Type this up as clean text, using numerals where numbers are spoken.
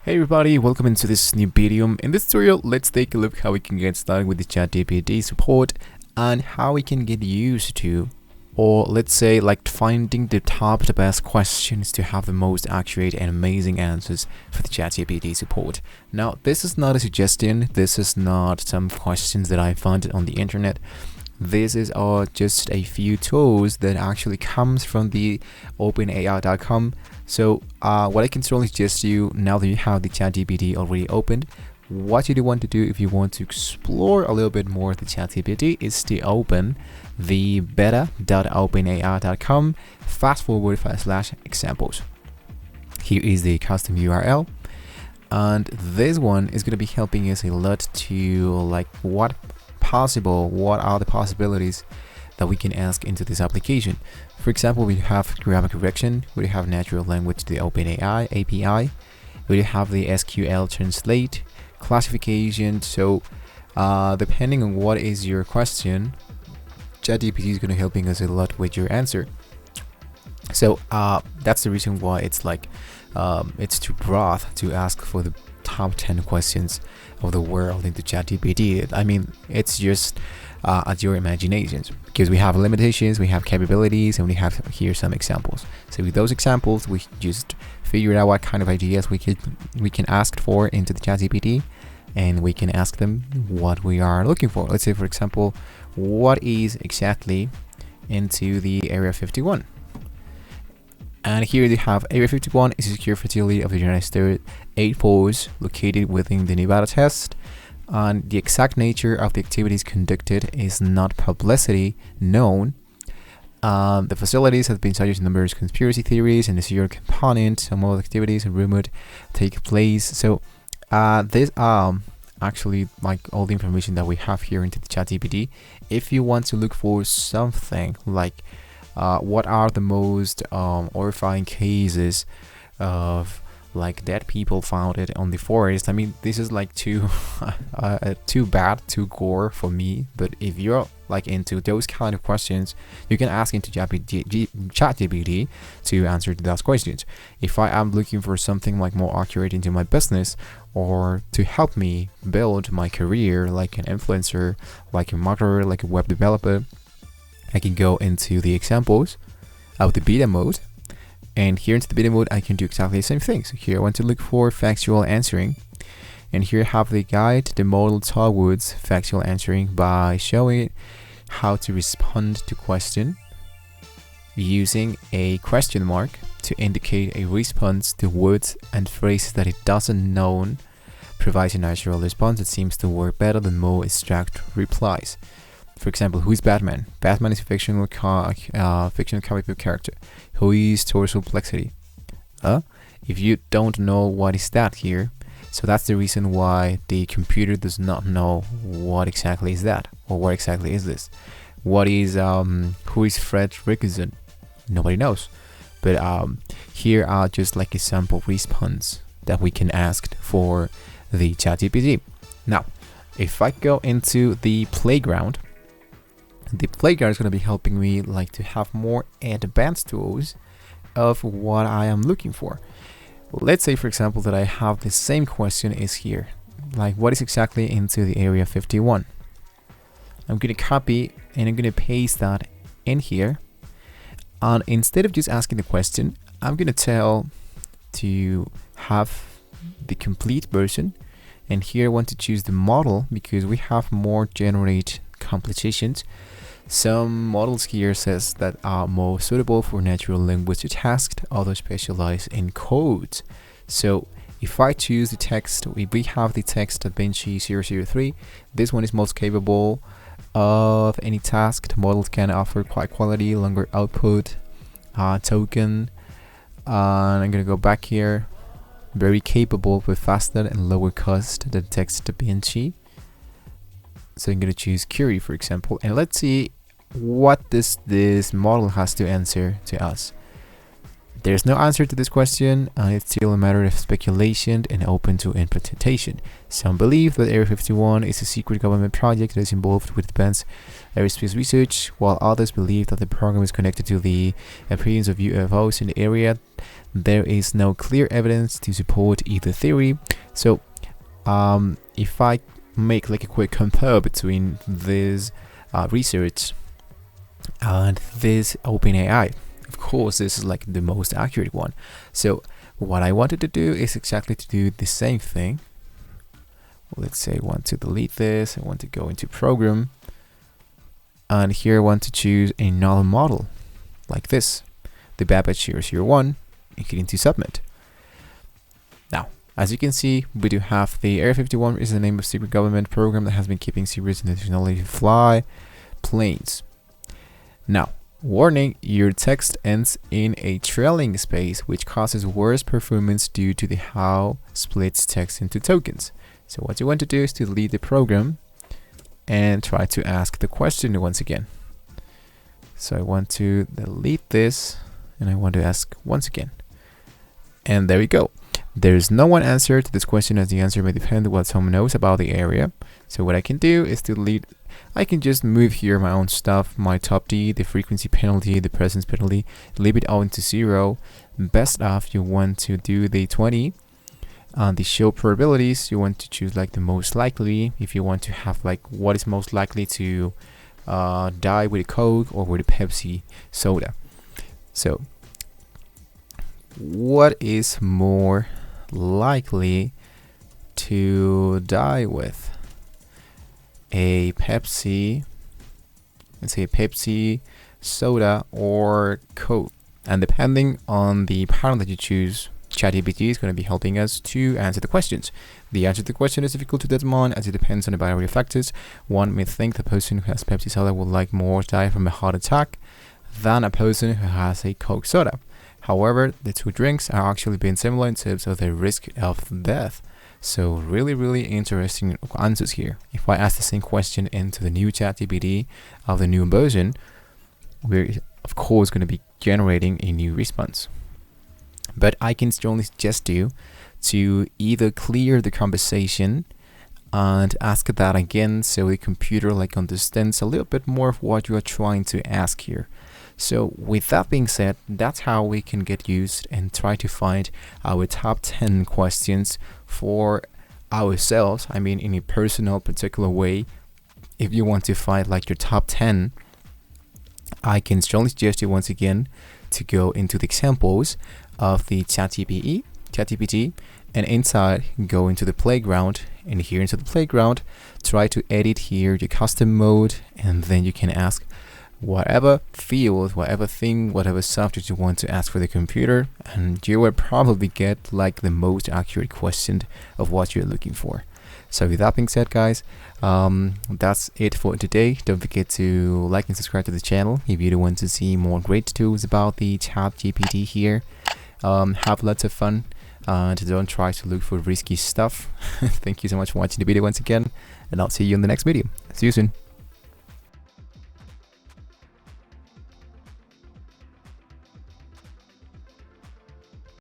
Hey everybody, welcome into this new video. In this tutorial, let's take a look how we can get started with the ChatGPT support and how we can get used to, or let's say like finding the best questions to have the most accurate and amazing answers for the ChatGPT support. Now, this is not a suggestion, this is not some questions that I found on the internet. This is just a few tools that actually comes from the openai.com. So what I can strongly suggest to you, now that you have the ChatGPT already opened, what you do want to do if you want to explore a little bit more of the ChatGPT is to open the beta.openai.com /examples. Here is the custom URL, and this one is going to be helping us a lot to like what are the possibilities that we can ask into this application. For example, we have grammar correction, we have natural language, the OpenAI API, we have the SQL translate, classification. So depending on what is your question, ChatGPT is going to helping us a lot with your answer. So that's the reason why it's like it's too broad to ask for the top 10 questions of the world into ChatGPT. I mean, it's just at your imaginations, because we have limitations, we have capabilities, and we have here some examples. So with those examples, we just figure out what kind of ideas we can ask for into the ChatGPT, and we can ask them what we are looking for. Let's say, for example, what is exactly into the Area 51? And here they have Area 51 is a secure facility of the United States Air Force located within the Nevada test, and the exact nature of the activities conducted is not publicly known. The facilities have been subject to numerous conspiracy theories and the secure component. Some of the activities are rumored take place. So these are actually like all the information that we have here into the ChatGPT. If you want to look for something like what are the most horrifying cases of like dead people found it on the forest. I mean, this is like too bad, too gore for me. But if you're like into those kind of questions, you can ask into ChatGPT to answer those questions. If I am looking for something like more accurate into my business, or to help me build my career like an influencer, like a marketer, like a web developer, I can go into the examples of the beta mode, and here into the beta mode I can do exactly the same thing. So here I want to look for factual answering, and here I have the guide to the model towards factual answering by showing how to respond to question using a question mark to indicate a response to words and phrases that it doesn't know, provides a natural response that seems to work better than more abstract replies. For example, who is Batman? Batman is a fictional comic book character. Who is torso plexity? If you don't know what is that here, so that's the reason why the computer does not know what exactly is that, or what exactly is this. What is who is Fred Rickson? Nobody knows. But here are just like a sample response that we can ask for the ChatGPT. Now, if I go into the playground is going to be helping me like to have more advanced tools of what I am looking for. Let's say, for example, that I have the same question is here, like what is exactly into the Area 51. I'm going to copy and I'm going to paste that in here, and instead of just asking the question, I'm going to tell to have the complete version, and here I want to choose the model because we have more generate competitions. Some models here says that are more suitable for natural language tasks, others specialize in codes. So if I choose the text, we have the text DaVinci 003. This one is most capable of any task. The models can offer high quality, longer output, token. I'm gonna go back here. Very capable with faster and lower cost than text DaVinci. So I'm gonna choose Curie, for example, and let's see what this model has to answer to us. There's no answer to this question, and it's still a matter of speculation and open to interpretation. Some believe that Area 51 is a secret government project that is involved with advanced aerospace research, while others believe that the program is connected to the appearance of UFOs in the area. There is no clear evidence to support either theory. So, if I make like a quick compare between this research and this OpenAI, of course this is like the most accurate one. So what I wanted to do is exactly to do the same thing. Let's say I want to delete this, I want to go into program, and here I want to choose another model like this, the Babbage 001, and hit into submit. Now, as you can see, we do have the Area 51 is the name of secret government program that has been keeping secrets in the technology to fly planes. Now, warning, your text ends in a trailing space, which causes worse performance due to how splits text into tokens. So what you want to do is to delete the program and try to ask the question once again. So I want to delete this and I want to ask once again. And there we go. There's no one answer to this question, as the answer may depend on what someone knows about the area. So what I can do is to delete. I can just move here my own stuff, my top D, the frequency penalty, the presence penalty, leave it all into 0. Best of, you want to do the 20. The show probabilities, you want to choose like the most likely, if you want to have like what is most likely to die with a Coke or with a Pepsi soda. So what is more likely to die with? A Pepsi, let's say a Pepsi, soda, or Coke. And depending on the pattern that you choose, ChatGPT is going to be helping us to answer the questions. The answer to the question is difficult to determine as it depends on a variety of factors. One may think the person who has Pepsi soda would like more die from a heart attack than a person who has a Coke soda. However, the two drinks are actually being similar in terms of the risk of death. So really interesting answers here. If I ask the same question into the new ChatGPT of the new version, we're of course going to be generating a new response. But I can strongly suggest you to either clear the conversation and ask that again so the computer like understands a little bit more of what you are trying to ask here. So with that being said, that's how we can get used and try to find our top 10 questions for ourselves. I mean, in a personal, particular way. If you want to find like your top 10, I can strongly suggest you once again to go into the examples of the ChatGPT, and inside go into the playground, and here into the playground, try to edit here your custom mode, and then you can ask whatever field, whatever thing, whatever subject you want to ask for the computer, and you will probably get like the most accurate question of what you're looking for. So with that being said, guys, that's it for today. Don't forget to like and subscribe to the channel if you do want to see more great tools about the ChatGPT here. Have lots of fun and don't try to look for risky stuff. Thank you so much for watching the video once again, and I'll see you in the next video. See you soon.